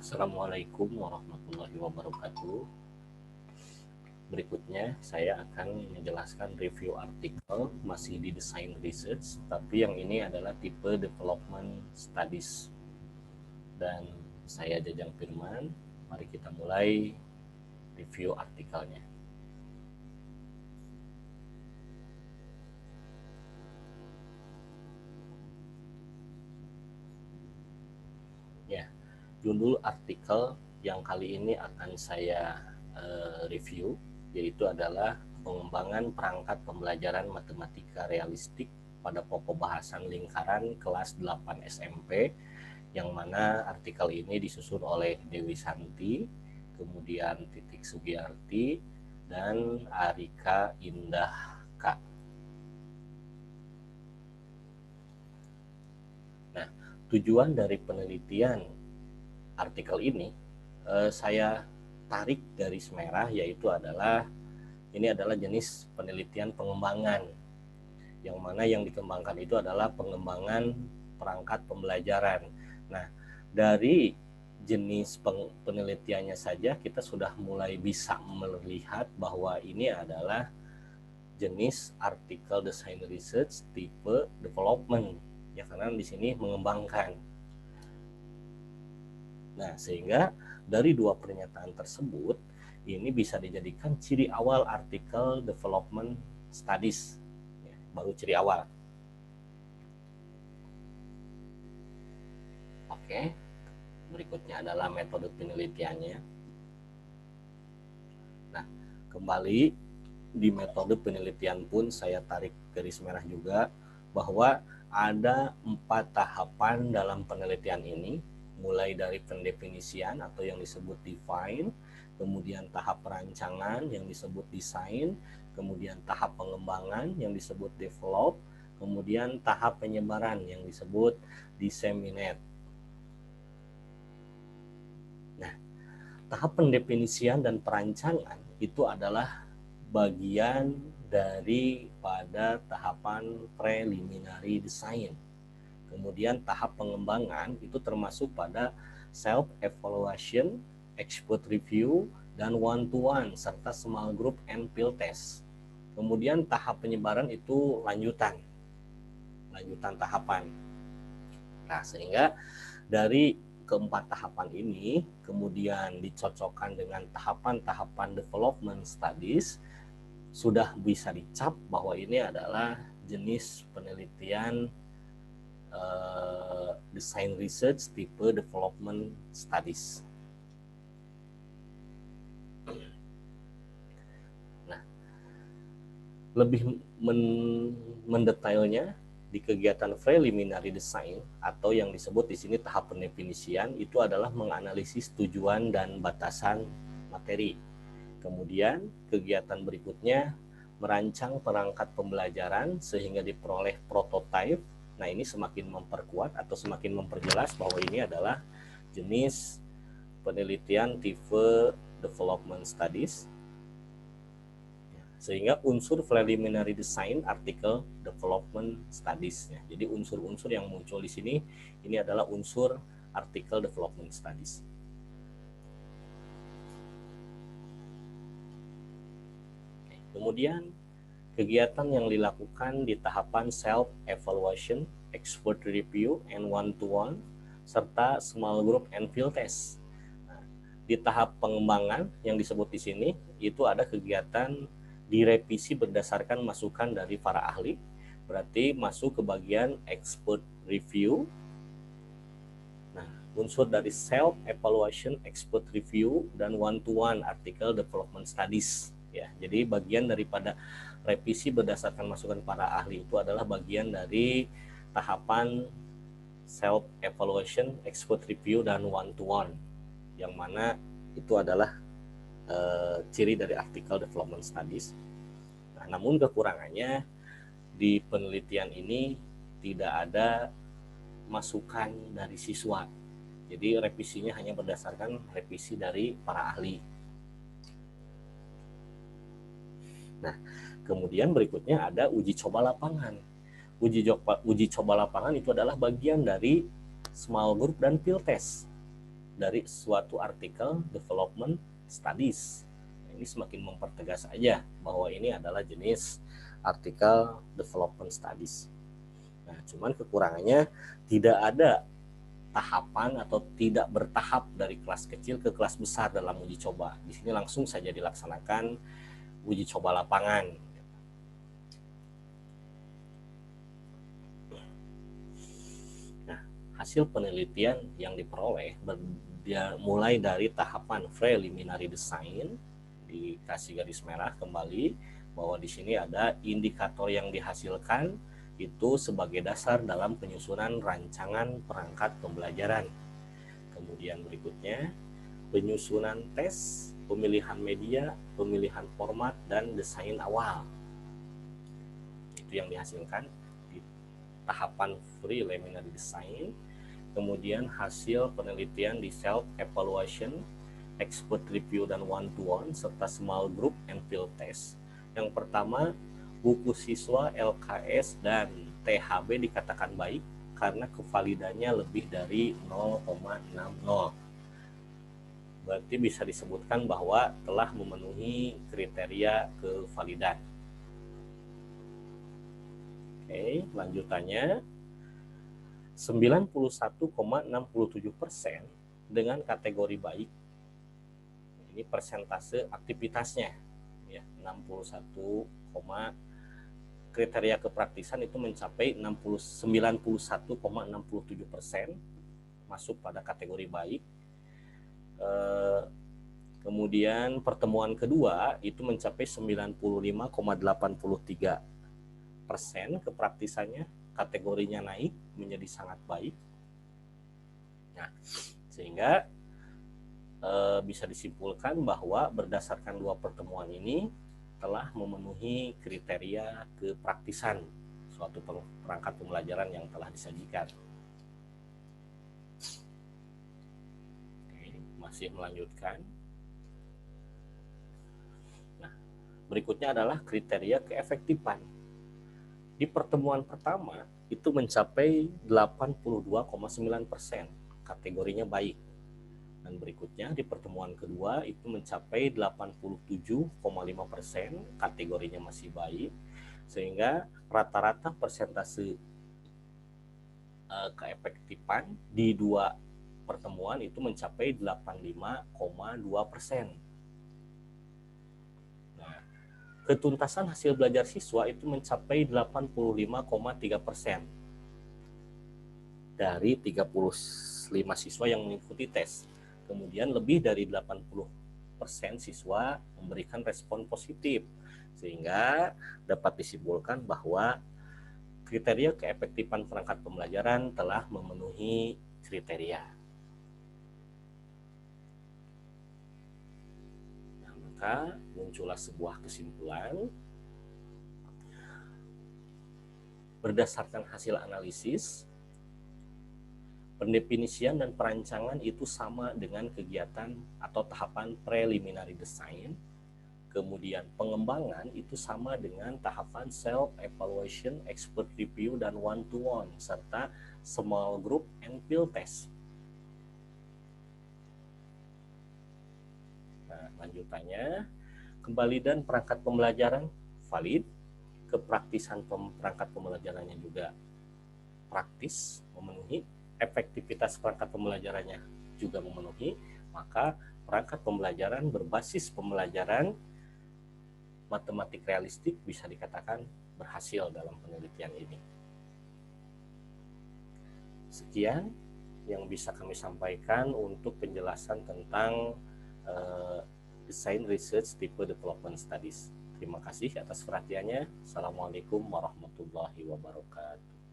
Assalamualaikum warahmatullahi wabarakatuh. Berikutnya saya akan menjelaskan review artikel masih di Design Research, tapi yang ini adalah tipe Development Studies. Dan saya Jajang Firman, mari kita mulai review artikelnya. Ya, judul artikel yang kali ini akan saya review yaitu adalah pengembangan perangkat pembelajaran matematika realistik pada pokok bahasan lingkaran kelas 8 SMP, yang mana artikel ini disusun oleh Dewi Santi, kemudian Titik Sugiyarti, dan Arika Indah K. Nah, tujuan dari penelitian artikel ini saya tarik garis merah, yaitu adalah ini adalah jenis penelitian pengembangan, yang mana yang dikembangkan itu adalah pengembangan perangkat pembelajaran. Nah, dari jenis penelitiannya saja kita sudah mulai bisa melihat bahwa ini adalah jenis artikel design research tipe development, ya, karena di sini mengembangkan. Nah, sehingga dari dua pernyataan tersebut ini bisa dijadikan ciri awal artikel development studies, ya, baru ciri awal. Oke, berikutnya adalah metode penelitiannya. Nah, kembali di metode penelitian pun saya tarik garis merah juga bahwa ada 4 tahapan dalam penelitian ini, mulai dari pendefinisian atau yang disebut define, kemudian tahap perancangan yang disebut design, kemudian tahap pengembangan yang disebut develop, kemudian tahap penyebaran yang disebut disseminate. Nah, tahap pendefinisian dan perancangan itu adalah bagian daripada tahapan preliminary design. Kemudian tahap pengembangan itu termasuk pada self evaluation, expert review, dan one to one serta small group and field test. Kemudian tahap penyebaran itu lanjutan tahapan. Nah, sehingga dari keempat tahapan ini kemudian dicocokkan dengan tahapan-tahapan development studies, sudah bisa dicap bahwa ini adalah jenis penelitian design research tipe development studies. Nah, lebih mendetailnya di kegiatan preliminary design atau yang disebut di sini tahap pendefinisian itu adalah menganalisis tujuan dan batasan materi. Kemudian kegiatan berikutnya merancang perangkat pembelajaran sehingga diperoleh prototipe. Nah, ini semakin memperkuat atau semakin memperjelas bahwa ini adalah jenis penelitian tipe development studies. Sehingga unsur preliminary design artikel development studies, ya. Jadi unsur-unsur yang muncul di sini ini adalah unsur artikel development studies. Kemudian kegiatan yang dilakukan di tahapan self evaluation, expert review, and one to one serta small group and field test. Nah, di tahap pengembangan yang disebut di sini itu ada kegiatan direvisi berdasarkan masukan dari para ahli, berarti masuk ke bagian expert review. Nah, unsur dari self evaluation, expert review, dan one to one artikel development studies, ya. Jadi bagian daripada revisi berdasarkan masukan para ahli itu adalah bagian dari tahapan self evaluation, expert review, dan one to one, yang mana itu adalah ciri dari artikel development studies. Nah, namun kekurangannya di penelitian ini tidak ada masukan dari siswa. Jadi revisinya hanya berdasarkan revisi dari para ahli. Nah, kemudian berikutnya ada uji coba lapangan. Uji coba lapangan itu adalah bagian dari small group dan field test. dari suatu artikel development studies. Nah, ini semakin mempertegas aja bahwa ini adalah jenis artikel development studies. Nah, cuman kekurangannya tidak ada tahapan atau tidak bertahap dari kelas kecil ke kelas besar dalam uji coba. Di sini langsung saja dilaksanakan uji coba lapangan. Nah, hasil penelitian yang diperoleh mulai dari tahapan preliminary design, dikasih garis merah kembali bahwa di sini ada indikator yang dihasilkan itu sebagai dasar dalam penyusunan rancangan perangkat pembelajaran. Kemudian berikutnya penyusunan tes, pemilihan media, pemilihan format, dan desain awal. Itu yang dihasilkan di tahapan preliminary design. Kemudian hasil penelitian di self-evaluation, expert review, dan one-to-one, serta small group and field test. Yang pertama, buku siswa LKS dan THB dikatakan baik karena kevalidannya lebih dari 0,60. Berarti bisa disebutkan bahwa telah memenuhi kriteria kevalidan. Oke, lanjutannya 91,67% dengan kategori baik. Ini persentase aktivitasnya ya, 61, kriteria kepraktisan itu mencapai 91,67% masuk pada kategori baik. Kemudian pertemuan kedua itu mencapai 95,83% kepraktisannya, kategorinya naik menjadi sangat baik. Nah, sehingga bisa disimpulkan bahwa berdasarkan dua pertemuan ini telah memenuhi kriteria kepraktisan suatu perangkat pembelajaran yang telah disajikan. Oke, masih melanjutkan. Nah, berikutnya adalah kriteria keefektifan. Di pertemuan pertama itu mencapai 82,9%, kategorinya baik. Dan berikutnya di pertemuan kedua itu mencapai 87,5%, kategorinya masih baik, sehingga rata-rata persentase keefektifan di dua pertemuan itu mencapai 85,2%. Nah, ketuntasan hasil belajar siswa itu mencapai 85,3% dari 35 siswa yang mengikuti tes. Kemudian lebih dari 80% siswa memberikan respon positif, sehingga dapat disimpulkan bahwa kriteria keefektifan perangkat pembelajaran telah memenuhi kriteria. Nah, maka muncullah sebuah kesimpulan berdasarkan hasil analisis. Pendefinisian dan perancangan itu sama dengan kegiatan atau tahapan preliminary design. Kemudian pengembangan itu sama dengan tahapan self-evaluation, expert review, dan one-to-one, serta small group and field test. Nah, lanjutannya, kevalidan perangkat pembelajaran valid, kepraktisan perangkat pembelajarannya juga praktis, memenuhi, efektivitas perangkat pembelajarannya juga memenuhi, maka perangkat pembelajaran berbasis pembelajaran matematik realistik bisa dikatakan berhasil dalam penelitian ini. Sekian yang bisa kami sampaikan untuk penjelasan tentang desain research tipe development studies. Terima kasih atas perhatiannya. Assalamualaikum warahmatullahi wabarakatuh.